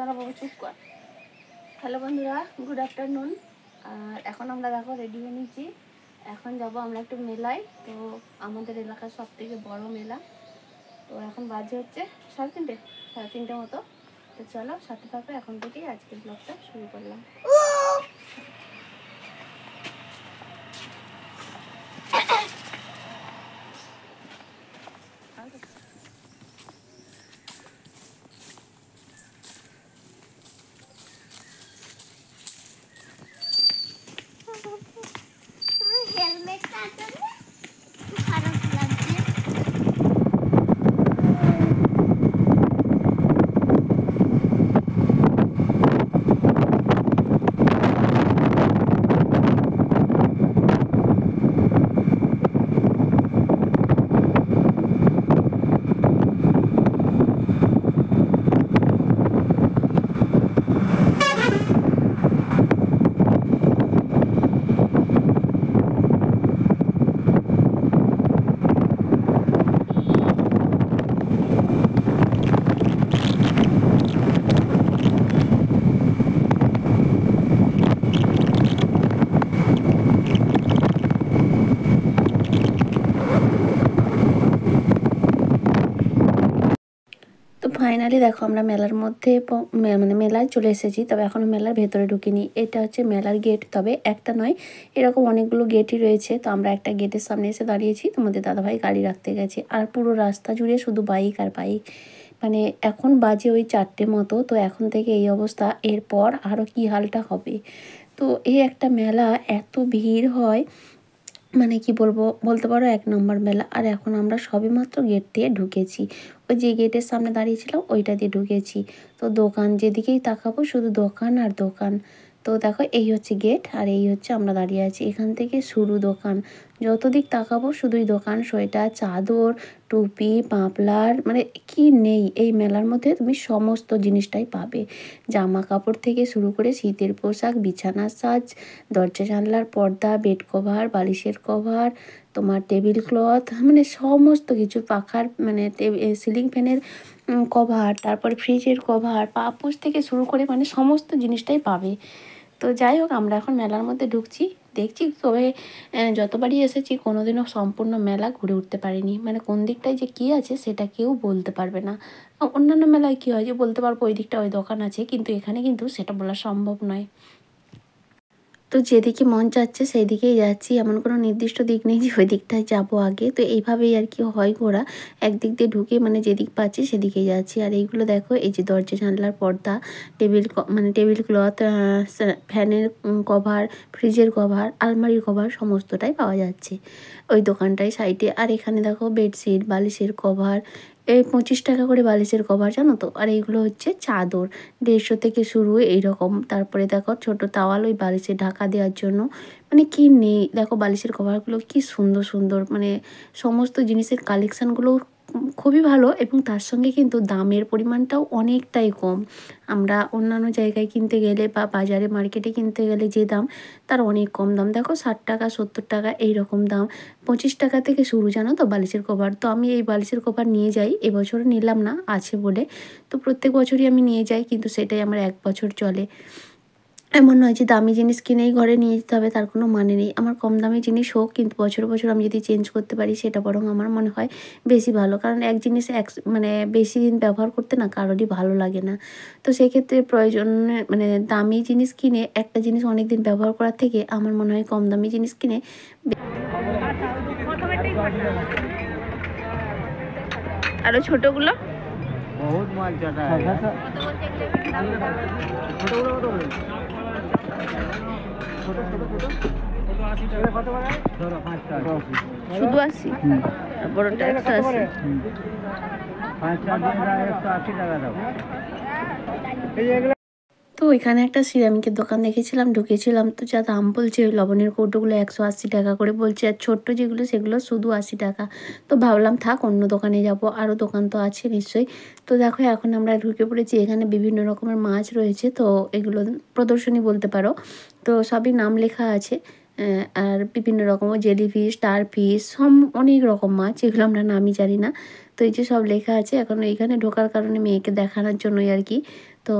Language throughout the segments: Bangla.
তারা বাবু চুপ কর। হ্যালো বন্ধুরা, গুড আফটারনুন। আর এখন আমরা দেখো রেডি হয়ে নিচ্ছি, এখন যাব আমরা একটু মেলায়। তো আমাদের এলাকার সব থেকে বড় মেলা। তো এখন বাজে হচ্ছে 3:30 মতো। তো চলো সাথে থাকো, এখন থেকেই আজকের ব্লগটা শুরু করলাম। হেলমেটটা খারাপ লাগছে। তো ফাইনালি দেখো আমরা মেলার মধ্যে মানে মেলায় চলে এসেছি, তবে এখনও মেলার ভেতরে ঢুকিনি। এটা হচ্ছে মেলার গেট, তবে একটা নয়, এরকম অনেকগুলো গেটই রয়েছে। তো আমরা একটা গেটের সামনে এসে দাঁড়িয়েছি, তোমাদের দাদাভাই গাড়ি রাখতে গেছে। আর পুরো রাস্তা জুড়ে শুধু বাইক আর বাইক। মানে এখন বাজে ওই 4টে মতো, তো এখন থেকে এই অবস্থা, এরপর আরও কি হালটা হবে। তো এই একটা মেলা, এত ভিড় হয়, মানে কি বলবো, বলতে পারো 1 নম্বর মেলা। আর এখন আমরা সবেমাত্র গেট দিয়ে ঢুকেছি, ওই যে গেটের সামনে দাঁড়িয়েছিলাম ওইটা দিয়ে ঢুকেছি। তো দোকান যেদিকেই তাকাবো শুধু দোকান আর দোকান। তো দেখো এই হচ্ছে গেট, আর এই হচ্ছে আমরা দাঁড়িয়ে আছি, এখান থেকে শুরু দোকান। যত দিক তাকাবো শুধুই দোকান, সোয়েটার, চাদর, টুপি, পাপলার, মানে কি নেই এই মেলার মধ্যে তুমি সমস্ত জিনিসটাই পাবে। জামা কাপড় থেকে শুরু করে শীতের পোশাক, বিছানার সাজ, দরজা জানলার পর্দা, বেড কভার, বালিশের কভার, তোমার টেবিল ক্লথ, মানে সমস্ত কিছু, পাখার মানে সিলিং ফ্যানের কভার, তারপরে ফ্রিজের কভার, পাপোশ থেকে শুরু করে মানে সমস্ত জিনিসটাই পাবে। তো যাই হোক, আমরা এখন মেলার মধ্যে ঢুকছি, দেখছি। তবে যতবারই এসেছি কোনোদিনও সম্পূর্ণ মেলা ঘুরে উঠতে পারিনি, মানে কোন দিকটায় যে কী আছে সেটা কেউ বলতে পারবে না। অন্যান্য মেলায় কী হয় যে বলতে পারবো ওই দিকটা ওই দোকান আছে, কিন্তু এখানে কিন্তু সেটা বলা সম্ভব নয়। তো যেদিকে মন চাচ্ছে সেই দিকেই যাচ্ছি, এমন কোনো নির্দিষ্ট দিক নেই যে ওই দিকটায় যাবো আগে। তো এইভাবেই আর কি হয় ঘোরা, একদিক দিয়ে ঢুকে মানে যেদিক পাচ্ছি সেদিকেই যাচ্ছি। আর এইগুলো দেখো, এই যে দরজা জানলার পর্দা, মানে টেবিল ক্লথ, ফ্যানের কভার, ফ্রিজের কভার, আলমারির কভার সমস্তটাই পাওয়া যাচ্ছে ওই দোকানটায় সাইডে। আর এখানে দেখো বেডশিট, বালিশের কভার, এই 25 টাকা করে বালিশের কভার, জানো তো। আর এইগুলো হচ্ছে চাদর, 150 থেকে শুরু এইরকম। তারপরে দেখো ছোট তাওয়াল ওই বালিশে ঢাকা দেওয়ার জন্য, মানে কি নেই। দেখো বালিশের কভারগুলো কি সুন্দর সুন্দর, মানে সমস্ত জিনিসের কালেকশানগুলো খুবই ভালো, এবং তার সঙ্গে কিন্তু দামের পরিমাণটাও অনেকটাই কম। আমরা অন্যান্য জায়গায় কিনতে গেলে বা বাজারে মার্কেটে কিনতে গেলে যে দাম, তার অনেক কম দাম। দেখো 60 টাকা 70 টাকা এইরকম দাম, 25 টাকা থেকে শুরু, জানো তো বালিশের কভার। তো আমি এই বালিশের কভার নিয়ে যাই, এবছর নিলাম না, আছে বলে। তো প্রত্যেক বছরই আমি নিয়ে যাই, কিন্তু সেটাই আমার 1 বছর চলে। এমন নয় যে দামি জিনিস কিনেই ঘরে নিয়ে যেতে হবে, তার কোনো মানে নেই। আমার কম দামি জিনিস হোক, কিন্তু বছর বছর আমি যদি চেঞ্জ করতে পারি সেটা বরং আমার মনে হয় বেশি ভালো। কারণ এক জিনিস মানে বেশি দিন ব্যবহার করতে না কারোরই ভালো লাগে না। তো সেক্ষেত্রে প্রয়োজনে মানে দামি জিনিস কিনে একটা জিনিস অনেক দিন ব্যবহার করার থেকে আমার মনে হয় কম দামি জিনিস কিনে। আরও ছোটোগুলো बहुत माल चल रहा है। শুধু 80, বড়টা 180। 5-4 दिन का 180 টাকা দাও। তো ওইখানে একটা সিরামিকের দোকান দেখেছিলাম, ঢুকেছিলাম। তো যা দাম বলছে, ওই লবণের কৌটোগুলো 180 টাকা করে বলছে, আর ছোট্ট যেগুলো সেগুলো শুধু 80 টাকা। তো ভাবলাম থাক, অন্য দোকানে যাব, আরও দোকান তো আছে নিশ্চয়ই। তো দেখো এখন আমরা ঢুকে পড়েছি, এখানে বিভিন্ন রকমের মাছ রয়েছে। তো এগুলো প্রদর্শনী বলতে পারো। তো সবই নাম লেখা আছে, আর বিভিন্ন রকমের জেলিফিশ, স্টারফিশ, অনেক রকম মাছ, এগুলো আমরা নামই জানি না। তো এই যে সব লেখা আছে, এখন এইখানে ঢোকার কারণে মেয়েকে দেখানোর জন্যই আর কি। তো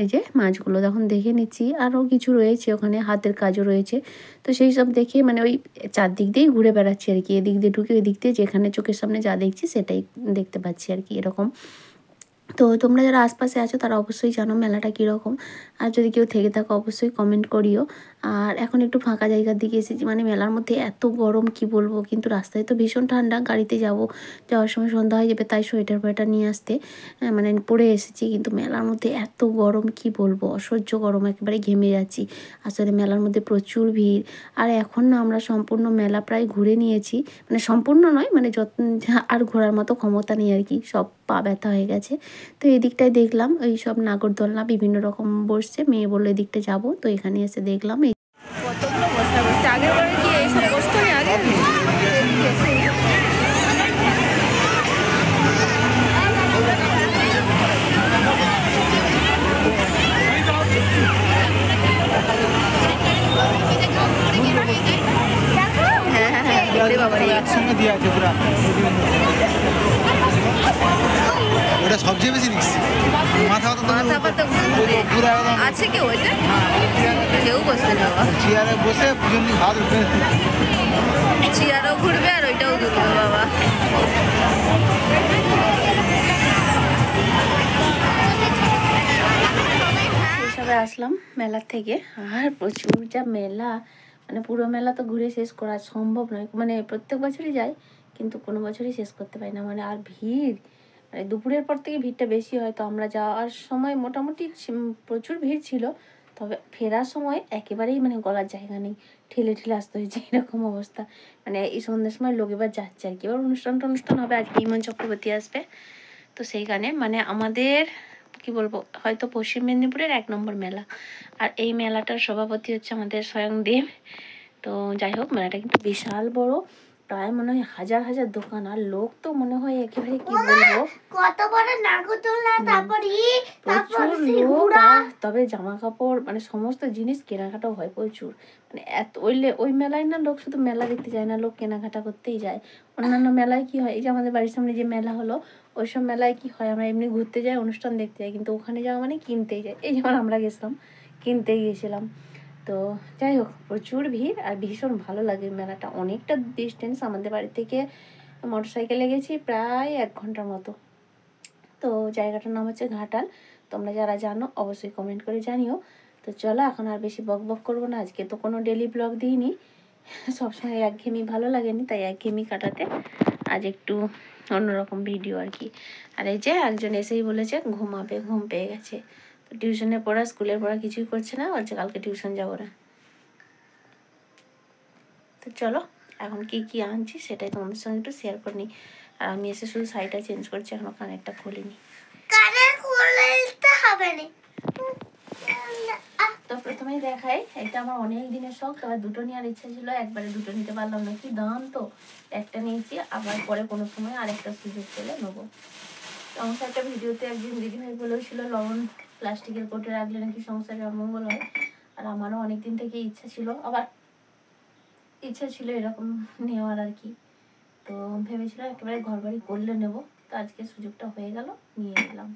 এই যে মাছগুলো তখন দেখে নিচ্ছি, আরও কিছু রয়েছে ওখানে, হাতের কাজও রয়েছে। তো সেই সব দেখে মানে ওই চারদিক দিয়েই ঘুরে বেড়াচ্ছি আর কি, এদিক দিয়ে ঢুকে ওই দিক দিয়ে যেখানে চোখের সামনে যা দেখছি সেটাই দেখতে পাচ্ছি আর কি এরকম। তো তোমরা যারা আশপাশে আছো তারা অবশ্যই জানো মেলাটা কীরকম, আর যদি কেউ থেকে থাকো অবশ্যই কমেন্ট করিও। আর এখন একটু ফাঁকা জায়গার দিকে এসেছি, মানে মেলার মধ্যে এত গরম কি বলবো, কিন্তু রাস্তায় তো ভীষণ ঠান্ডা, গাড়িতে যাওয়ার সময় সন্ধ্যা হয়ে যাবে, তাই সোয়েটার নিয়ে আসতে মানে পরে এসেছি। কিন্তু মেলার মধ্যে এত গরম কি বলবো, অসহ্য গরম, একেবারে ঘেমে যাচ্ছি। আসলে মেলার মধ্যে প্রচুর ভিড়। আর এখন না আমরা সম্পূর্ণ মেলা প্রায় ঘুরে নিয়েছি, মানে সম্পূর্ণ নয়, মানে আর ঘোরার মতো ক্ষমতা নেই আর কি, সব পা ব্যথা হয়ে গেছে। তো এদিকটায় দেখলাম ওই সব নাগরদোলনা বিভিন্ন রকম বসছে, মেয়ে বললো এদিকটা যাবো, তো এখানে এসে দেখলাম এই কতগুলো বসা বসছে। আগের বারে কি এইসব বসতো না আগে? একসঙ্গে দিয়ে আছে পুরা, ওটা সবচেয়ে বেশি দেখছি। মাথা পাতা পুরা একদম আছে কি ওইটা? কেউ বসবে না বাবা, চেয়ারে বসে পিছন দিকে হাত উঠবে, চেয়ারও ঘুরবে আর ওইটাও ঘুরবে বাবা। এইসবে আসলাম মেলা থেকে, আর প্রচুর যা মেলা, মানে পুরো মেলা তো ঘুরে শেষ করা সম্ভব নয়, মানে প্রত্যেক বছরই যাই কিন্তু কোনো বছরই শেষ করতে পারি না, মানে আর ভিড়, মানে দুপুরের পর থেকে ভিড়টা বেশি হয়। তো আমরা যাওয়ার সময় মোটামুটি প্রচুর ভিড় ছিল, তবে ফেরার সময় একেবারেই মানে গলার জায়গা নেই, ঠেলে ঠেলে আসতে হয়েছে এরকম অবস্থা। মানে এই সন্ধ্যের সময় লোক এবার যাচ্ছে আর কি, এবার অনুষ্ঠান হবে, আজকে ইমন চক্রবর্তী আসবে, তো সেইখানে মানে আমাদের কি বলবো, হয়তো পশ্চিম মেদিনীপুরের 1 নম্বর মেলা। আর এই মেলাটার সভাপতি হচ্ছে আমাদের স্বয়ং দেব। তো যাই হোক, মেলাটা কিন্তু বিশাল বড়, প্রায় মনে হয় হাজার হাজার দোকান, আর লোক তো মনে হয় একেবারে কি বলবো, কত বড় নাগরদোলনা, তারপরে প্রচুর লোক। তবে জামা কাপড় মানে সমস্ত জিনিস কেনাকাটাও হয় প্রচুর, মানে এত ওই মেলায় না লোক শুধু মেলা দেখতে যায় না, লোক কেনাকাটা করতেই যায়। অন্যান্য মেলায় কি হয়, এই যে আমাদের বাড়ির সামনে যে মেলা হলো, ওইসব মেলায় কি হয়, আমরা এমনি ঘুরতে যাই, অনুষ্ঠান দেখতে যাই, কিন্তু ওখানে যাওয়া মানে কিনতেই যাই। এই যেমন আমরা গেছিলাম, কিনতেই গেছিলাম। তো যাই হোক, প্রচুর ভিড় আর ভীষণ ভালো লাগে মেলাটা, অনেকটা ডিস্টেন্স আমাদের বাড়ি থেকে, মোটরসাইকেলে গেছি প্রায় 1 ঘন্টার মতো। তো জায়গাটার নাম হচ্ছে ঘাটাল, তোমরা যারা জানো অবশ্যই কমেন্ট করে জানিও। তো চলো, এখন আর বেশি বক করবো না, আজকে তো কোনো ডেলি ব্লগ দিইনি, সবসময় একঘেয়েমি ভালো লাগেনি, তাই একঘেয়েমি কাটাতে আজ একটু অন্যরকম ভিডিও আর কি। আর এই যে একজন এসেই বলেছে ঘুমাবে, ঘুম পেয়ে গেছে, তো টিউশনের পড়া স্কুলের পড়া কিছুই করছে না, বলছে কালকে টিউশন যাবো না। তো চলো, এখন কি আনছি সেটাই তোমাদের সঙ্গে একটু শেয়ার করে নিই। আর আমি এসে শুধু শাড়িটা চেঞ্জ করছি, এখনো কানেরটা খুলিনি। কানের খুলতে হবে না। তো প্রথমেই দেখাই, এটা আমার অনেক দিনের শখ, তবে দুটো নেওয়ার ইচ্ছা ছিল, একবারে দুটো নিতে পারলাম না, কি দাম তো, একটা নিয়েছি, আবার পরে কোনো সময় আরেকটা সুযোগ পেলে নেবো। সংসারটা ভিডিওতে একদিন দিদিভাই বলেছিল লবণ প্লাস্টিকের কোটে রাখলে নাকি সংসারে অমঙ্গল হয়, আর আমারও অনেকদিন থেকে ইচ্ছা ছিল এরকম নেওয়ার আর কি। তো ভেবেছিলাম একেবারে ঘর বাড়ি করলে নেবো, তো আজকে সুযোগটা হয়ে গেল, নিয়ে নিলাম।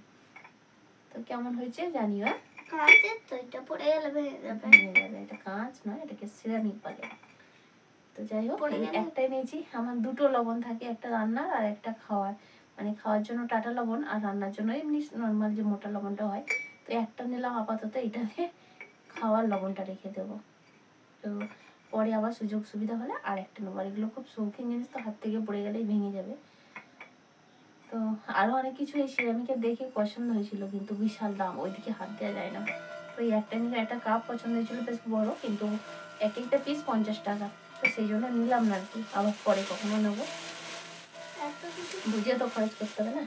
তো কেমন হয়েছে জানিও। কাঁচের তো, এটা পড়ে গেলে ভেঙে যাবে। এটা কাঁচ নয়, এটাকে সিরামিক বলে। তো যাই হোক, এই একটাই নিয়েছি, আমার দুটো লবণ থাকে, একটা রান্নার আর একটা খাওয়ার, মানে খাওয়ার জন্য টাটা লবণ, আর রান্নার জন্য এমনি নর্মাল যে মোটা লবণটা হয়। তো একটা নিলাম আপাতত, এটাতে খাওয়ার লবণটা রেখে দেবো, তো পরে আবার সুযোগ সুবিধা হলে আর একটা নেবো। আর এগুলো খুব শৌখিন জিনিস, তো হাত থেকে পড়ে গেলেই ভেঙে যাবে। তো আরও অনেক কিছু এই সিরামিকের দেখে পছন্দ হয়েছিল, কিন্তু বিশাল দাম, ওইদিকে হাত দেওয়া যায় না। তো এই একটা নিলে, একটা কাপ পছন্দ হয়েছিল বেশ বড়, কিন্তু এক একটা পিস 50 টাকা, তো সেই জন্য নিলাম না আর কি, আবার পরে কখনো নেবো, বুঝে তো খরচ করতে হবে না।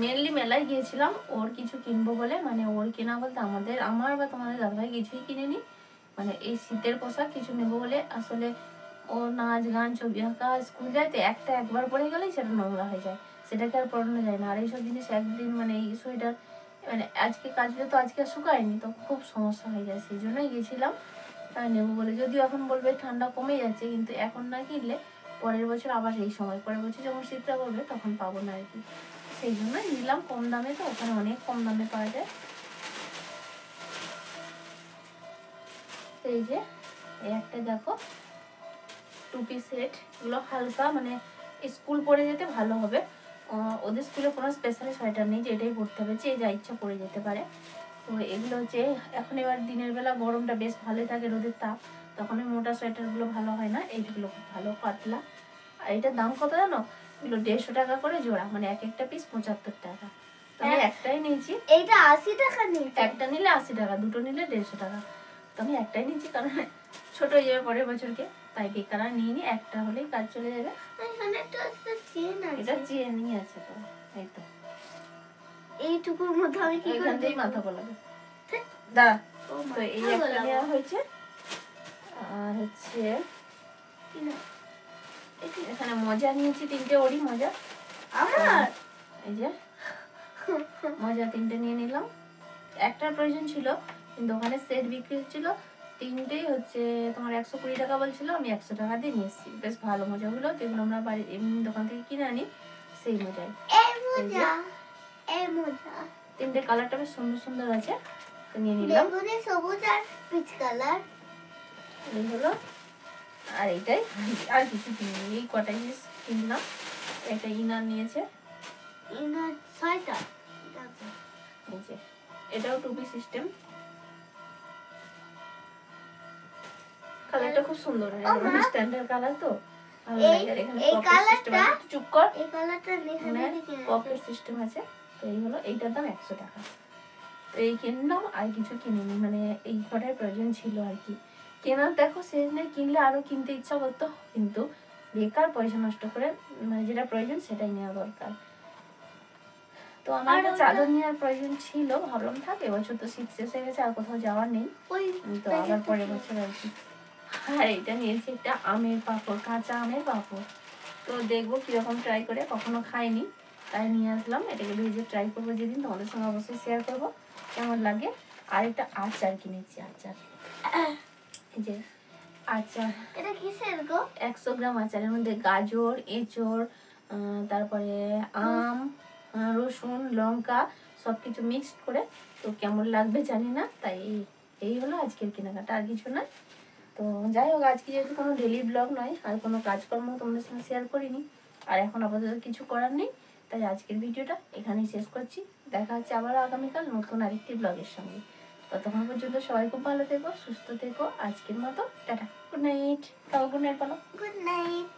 মেনলি মেলায় গিয়েছিলাম ওর কিছু কিনবো বলে, মানে ওর কেনা বলতে আমার বা তোমাদের দাদাভাই কিছুই কিনেনি, মানে এই শীতের পোশাক কিছু নেবো বলে। আসলে ও নাচ গান ছবি আঁকা স্কুল যায়, তো একবার পরে গেলেই সেটা নোংরা হয়ে যায়, সেটাকে আর পরানো যায় না। আর এইসব জিনিস একদিন মানে এই সোয়েটার মানে আজকে কাচলে তো আজকে আর শুকায়নি, তো খুব সমস্যা হয়ে যায়, সেই জন্যই গেছিলাম নেবো বলে। যদিও এখন বলবে ঠান্ডা কমে যাচ্ছে, কিন্তু এখন না কিনলে পরের বছর আবার এই সময়, পরের বছর যখন শীতটা পড়বে তখন পাবো না আর কি, সেই জন্যই নিলাম। কম দামে, তো ওখানে অনেক কম দামে পাওয়া যায়, যে এই একটা দেখো 2 পিস সেট, এগুলো হালকা মানে স্কুল পরে যেতে ভালো হবে। ওদের স্কুলে কোনো স্পেশাল সোয়েটার নেই যে এটাই পরতে হবে, যে যা ইচ্ছা পরে যেতে পারে। তো এগুলো হচ্ছে এখন এবার দিনের বেলা গরমটা বেশ ভালোই থাকে, রোদের তাপ, তখন ওই মোটা সোয়েটারগুলো ভালো হয় না, এইগুলো খুব ভালো পাতলা। আর এটার দাম কত জানো? এগুলো 150 টাকা করে জোড়া, মানে এক একটা পিস 75 টাকা। তো আমি একটাই নিয়েছি। এইটা 80 টাকা নেই, একটা নিলে 80 টাকা, দুটো নিলে 150 টাকা। তো আমি একটাই নিয়েছি কারণ ছোট হয়ে যাবে পরের বছরকে, তাই বেকার আর নিয়ে নি, একটা হলেই কাজ চলে যাবে। এখানে তো একটা চেন এটা আছে, চেনই আছে তো, এই তো এইটুকুর মধ্যে আমি কি এখান করে থেকেই দেবো? মাথা গোলাবে। দাঁড়া, ও তো এই মাথা একটা গোলাবো। নেওয়া হয়েছে। আর হচ্ছে কি না? এখানে মজা নিয়েছি 3টে ওড়ি মজা। আমার এই যে মজা 3টে নিয়ে নিলাম। একটার প্রয়োজন ছিল কিন্তু ওখানে সেট বিক্রি হচ্ছিল, 3টেই হচ্ছে তোমার 120 টাকা বলছিল, আমি 100 টাকা দিয়ে নিয়ে এসেছি। বেশ ভালো মজাগুলো, যেগুলো আমরা বাড়ি এমনি দোকান থেকে কিনে আনি সেই মজাই। এই মোজা, এই মোজা 3টে কালারটা বেশ সুন্দর সুন্দর আছে, তো নিয়ে নিলাম। বেগুনি, সবুজ আর পিচ কালার। এই হলো, আর এইটাই, আর কিছু কিনিনি, এই কটাই জিনিস কিনলাম। একটা ইনার নিয়েছে, ইনার 6টা। দেখো এই যে এটাও 2 পিস সিস্টেম, কালারটা খুব সুন্দর, স্ট্যান্ডার্ড কালার তো ভালো লাগে। আর এখানে এই পকেট সিস্টেম আছে, একটু চুপ কর, এই কালারটা এখানে পকেট সিস্টেম আছে। তো এই হলো, এইটার দাম 100 টাকা। তো এই কিনলাম, আর কিছু কিনিনি, মানে এই কটার প্রয়োজন ছিল আর কি। কেনার দেখো শেষ নেই, কিনলে আরো কিনতে ইচ্ছা করতো, কিন্তু বেকার পয়সা নষ্ট করে, মানে যেটা প্রয়োজন সেটাই নেওয়া দরকার। তো আমার একটা চাদর নেওয়ার প্রয়োজন ছিল, ভাবলাম থাক, এবছর তো শীত শেষ হয়ে গেছে, আর কোথাও যাওয়ার নেই, ওই তো আবার পরের বছর আর কি। আর এটা নিয়েছি একটা আমের পাঁপড়, কাঁচা আমের পাঁপড়। তো দেখবো কিরকম ট্রাই করে, কখনো খাইনি তাই নিয়ে আসলাম। এটাকে ভেজে ট্রাই করবো যেদিন, তোমাদের সঙ্গে অবশ্যই শেয়ার করবো কেমন লাগে। আর একটা আচার কিনেছি, আচার, এই যে আচার, এটা কিসের গো? 100 গ্রাম আচারের মধ্যে গাজর, এঁচড়, তারপরে আম, রসুন, লঙ্কা সব কিছু মিক্সড করে, তো কেমন লাগবে জানি না। তাই এই হলো আজকের কেনাকাটা, আর কিছু না। তো যাই হোক, আজকে যেহেতু কোনো ডেলি ব্লগ নয়, আর কোনো কাজকর্ম তোমাদের সঙ্গে শেয়ার করিনি, আর এখন আপাতত কিছু করার নেই, তাই আজকের ভিডিওটা এখানেই শেষ করছি। দেখা হচ্ছে আবার আগামীকাল নতুন আরেকটি ব্লগের সঙ্গে। ততক্ষণ পর্যন্ত সবাই খুব ভালো থেকো, সুস্থ থেকো। আজকের মতো টাটা, গুড নাইট। তাও গুড নাইট বলো। Good night.